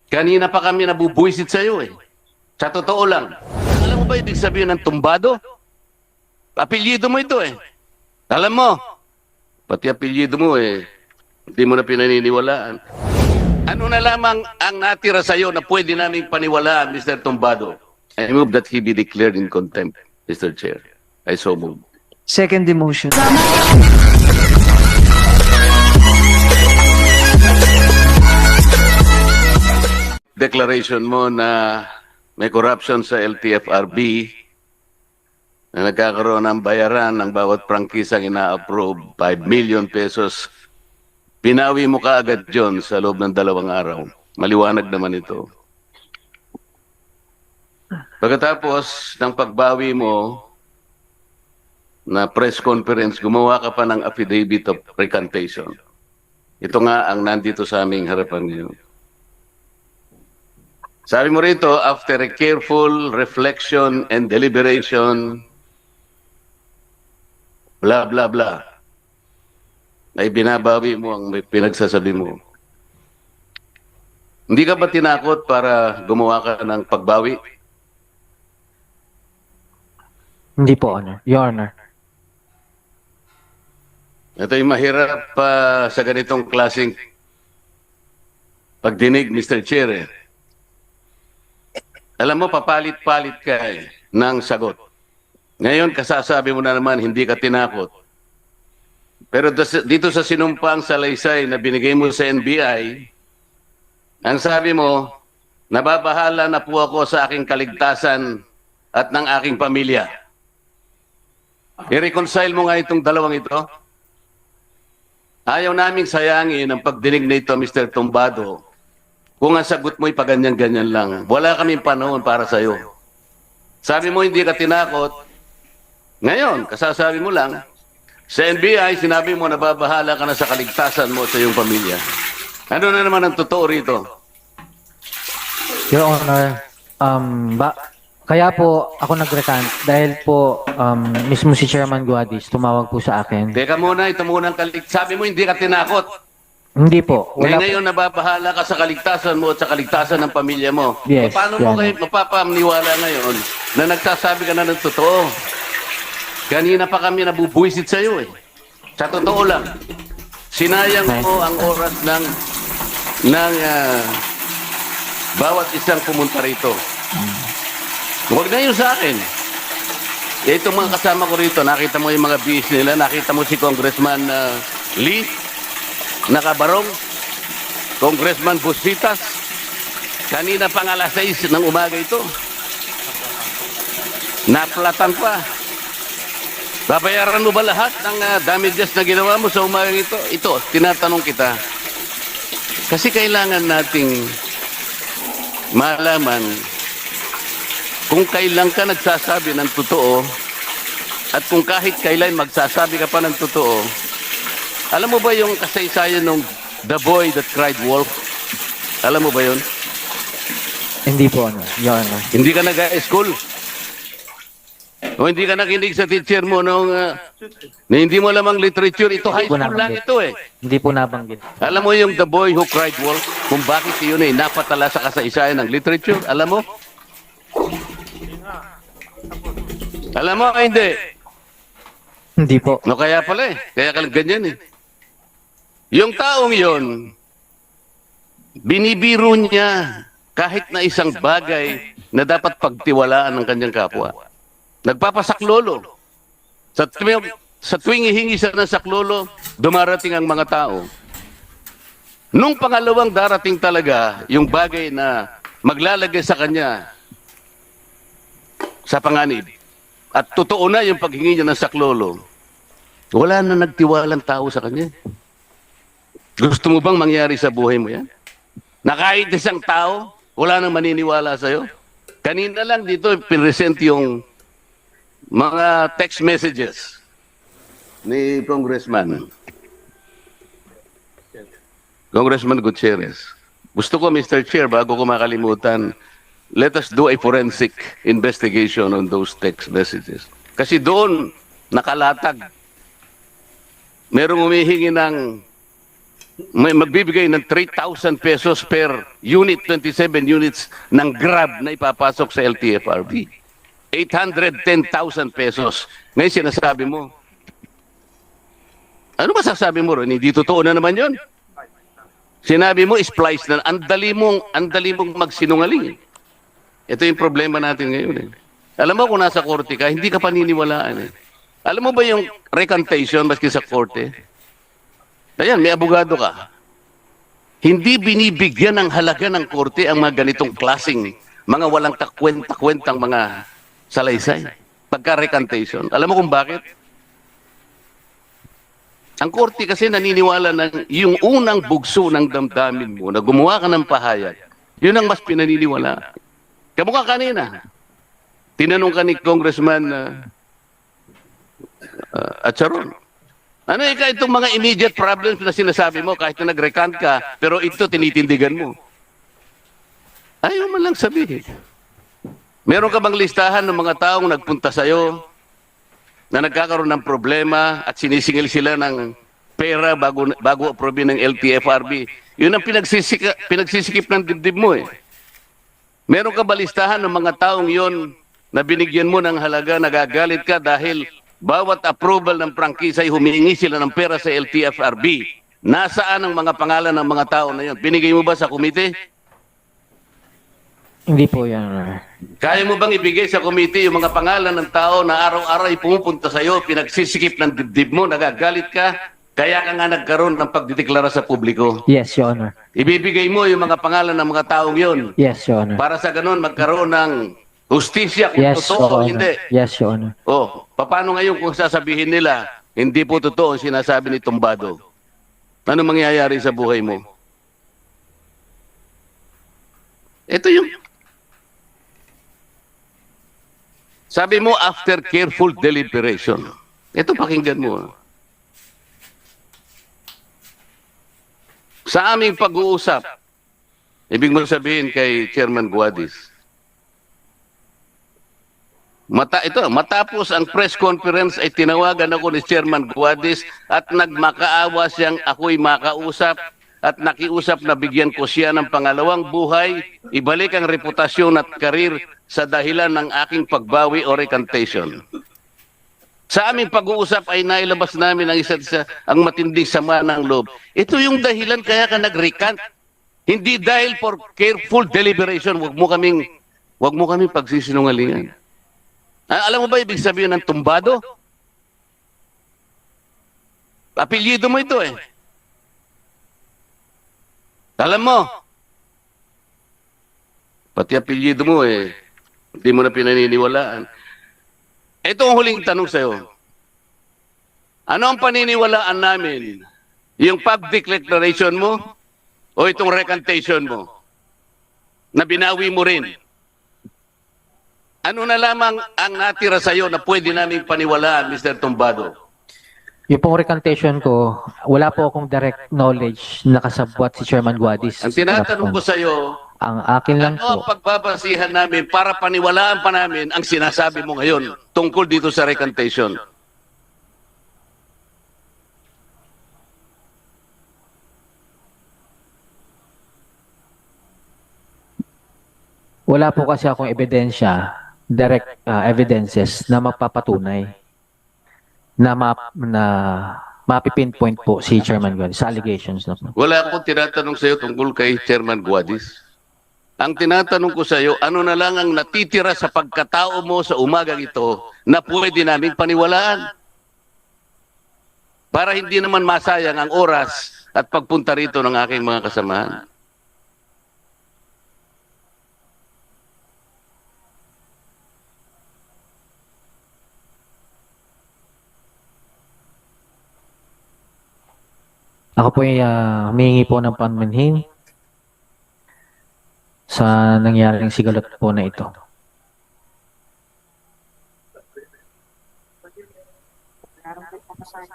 Kanina pa kami nabubuisit sa'yo eh. Sa totoo lang. Alam mo ba ibig sabihin ng tumbado? Apelyido mo ito eh. Alam mo, pati apelyido mo eh, hindi mo na pinaniniwalaan. Ano na lamang ang natira sa'yo na pwede namin paniwalaan, Mr. Tumbado? I move that he be declared in contempt, Mr. Chair. I so move. Second demotion. Declaration mo na may corruption sa LTFRB na nagkakaroon ng bayaran ng bawat prangkisang ina-approve, 5 million pesos. Pinawi mo kaagad John sa loob ng 2 araw. Maliwanag naman ito. Pagkatapos ng pagbawi mo na press conference, gumawa ka pa ng affidavit of recantation. Ito nga ang nandito sa aming harapan niyo. Sabi mo rito, after a careful reflection and deliberation, blah, blah, blah, ay binabawi mo ang pinagsasabi mo. Hindi ka ba tinakot para gumawa ka ng pagbawi? Hindi po, Honor. Your Honor. Ito'y mahirap pa sa ganitong klaseng pagdinig, Mr. Chair. Alam mo, papalit-palit ka ng sagot. Ngayon, kasasabi mo na naman, hindi ka tinakot. Pero dito sa sinumpang salaysay na binigay mo sa NBI, ang sabi mo, nababahala na po ako sa aking kaligtasan at ng aking pamilya. I-reconcile mo nga itong dalawang ito. Ayaw naming sayangin ang pagdinig na ito, Mr. Tumbado. Kung ang sagot mo'y paganyan-ganyan lang. Wala kaming panahon para sa'yo. Sabi mo hindi ka tinakot. Ngayon, kasasabi mo lang, sa NBI, sinabi mo nababahala ka na sa kaligtasan mo sa iyong pamilya. Ano na naman ang totoo rito? Your Honor, kaya po ako nag-recant dahil po mismo si Chairman Guadis tumawag po sa akin. Teka muna, ito muna ang sabi mo hindi ka tinakot. Hindi po. Wala po. Ngayon nababahala ka sa kaligtasan mo at sa kaligtasan ng pamilya mo. Yes, Paano mo Your kayo mapapamniwala ngayon na nagsasabi ka na ng totoo? Kanina pa kami nabubuisit sa iyo eh. Sa totoo lang. Sinayang mo ang oras ng bawat isang pumunta rito. Huwag na yun sa akin. Itong mga kasama ko rito, nakita mo yung mga bis nila, nakita mo si Congressman Lee, nakabarong, Congressman Busfitas, kanina pang alas 6 ng umaga ito. Naplatan pa. Babayaran mo ba lahat ng damages na ginawa mo sa umaga ito? Ito, tinatanong kita. Kasi kailangan nating malaman kung kailan ka nagsasabi ng totoo at kung kahit kailan magsasabi ka pa ng totoo. Alam mo ba yung kasaysayan ng The Boy That Cried Wolf? Alam mo ba yun? Hindi po, Honor. Your Honor. Hindi ka nag-school? O hindi ka nakinig sa teacher mo nung na hindi mo alam ang literature? Ito high school lang ito eh. Hindi po nabanggit. Alam mo yung The Boy Who Cried Wolf? Kung bakit yun eh napatala sa kasaysayan ng literature? Alam mo? Alam mo o hindi? Hindi po. No, kaya pala eh. Kaya ka ganyan eh. Yung taong yon, binibiro niya kahit na isang bagay na dapat pagtiwalaan ng kanyang kapwa. Nagpapasaklolo. Sa tuwing hihingi siya ng saklolo, dumarating ang mga tao. Nung pangalawang darating talaga, yung bagay na maglalagay sa kanya sa panganib, at totoo na yung paghingi niya ng saklolo, wala na nagtiwalang tao sa kanya. Gusto mo bang mangyari sa buhay mo yan? Na kahit isang tao, wala nang maniniwala sa'yo? Kanina lang dito, pinresent yung mga text messages ni Congressman Gutierrez. Gusto ko, Mr. Chair, bago ko makalimutan, let us do a forensic investigation on those text messages. Kasi doon, nakalatag. Merong humihingi ng may magbibigay ng 3,000 pesos per unit, 27 units ng Grab na ipapasok sa LTFRB. 810,000 pesos. Ngayon sinasabi mo, ano ba sasabi mo ron? Hindi totoo na naman yon. Sinabi mo, splice na. Ang dali mong magsinungaling. Ito yung problema natin ngayon. Alam mo kung nasa korte ka, hindi ka paniniwalaan. Alam mo ba yung recantation maski sa korte? Ayan, may abogado ka. Hindi binibigyan ng halaga ng korte ang mga ganitong klaseng, mga walang kakwenta-kwentang mga salaysay. Pagka-recantation. Alam mo kung bakit? Ang korte kasi naniniwala na yung unang bugso ng damdamin mo na gumawa ka ng pahayag, yun ang mas pinaniniwala. Kamukha kanina. Tinanong ka ni Congressman Acharon. Ano itong mga immediate problems na sinasabi mo kahit na nag-recant ka, pero ito tinitindigan mo. Ayaw man lang sabihin. Meron ka bang listahan ng mga taong nagpunta sa'yo na nagkakaroon ng problema at sinisingil sila ng pera bago approve ng LTFRB? Yun ang pinagsisikip ng dibdib mo eh. Meron ka ba listahan ng mga taong yon na binigyan mo ng halaga, nagagalit ka dahil bawat approval ng prangkisa ay humihingi sila ng pera sa LTFRB? Nasaan ang mga pangalan ng mga tao na yon? Binigay mo ba sa komite? Hindi po, Your Honor. Kaya mo bang ibigay sa komite yung mga pangalan ng tao na araw-araw ay pumupunta sa iyo, pinagsisikip ng dibdib mo, nagagalit ka, kaya ka nga nagkaroon ng pagdideklara sa publiko? Yes, Your Honor. Ibibigay mo yung mga pangalan ng mga taong yon Yes, Your Honor. para sa ganun magkaroon ng hustisya kung Yes, totoo o Your hindi. Honor. Yes, Your Honor. Oh, paano ngayon kung sasabihin nila, hindi po totoo ang sinasabi ni Tumbado? Ano mangyayari sa buhay mo? Ito yung sabi mo after careful deliberation. Ito pakinggan mo. Sa aming pag-uusap, ibig mo sabihin kay Chairman Guadis, matapos ang press conference ay tinawagan ako ni Chairman Guadis at nagmakaawa siyang ako'y makausap at nakiusap na bigyan ko siya ng pangalawang buhay, ibalik ang reputasyon at karir sa dahilan ng aking pagbawi o recantation. Sa aming pag-uusap ay nailabas namin ang isa't isa ang matinding sama ng loob. Ito yung dahilan kaya ka nag-recant. Hindi dahil for careful deliberation. Huwag mo kaming pagsisinungalingan. Alam mo ba ibig sabihin ng tumbado? Apelyido mo ito eh. Alam mo, pati apelyido mo eh, hindi mo na pinaniniwalaan. Ito ang huling tanong sa'yo. Ano ang paniniwalaan namin? Yung public declaration mo o itong recantation mo na binawi mo rin? Ano na lamang ang natira sa'yo na pwede namin paniwalaan, Mr. Tumbado? Yung pong recantation ko, wala po akong direct knowledge na kasabwat si Chairman Guadis. Ang tinatanong ko sa'yo, ang akin lang ano ang po, pagbabasihan namin para paniwalaan pa namin ang sinasabi mo ngayon tungkol dito sa recantation? wala po kasi akong ebidensya, direct evidences na magpapatunay na mapipinpoint po si Chairman Guadis sa allegations na po. Wala akong tinatanong sa iyo tungkol kay Chairman Guadis. Ang tinatanong ko sa iyo, ano na lang ang natitira sa pagkatao mo sa umagang ito na pwede naming paniwalaan? Para hindi naman masayang ang oras at pagpunta rito ng aking mga kasamahan. Ako po ay humihingi po ng panmanhin sa nangyaring sigalot po na ito. Meron po pa sa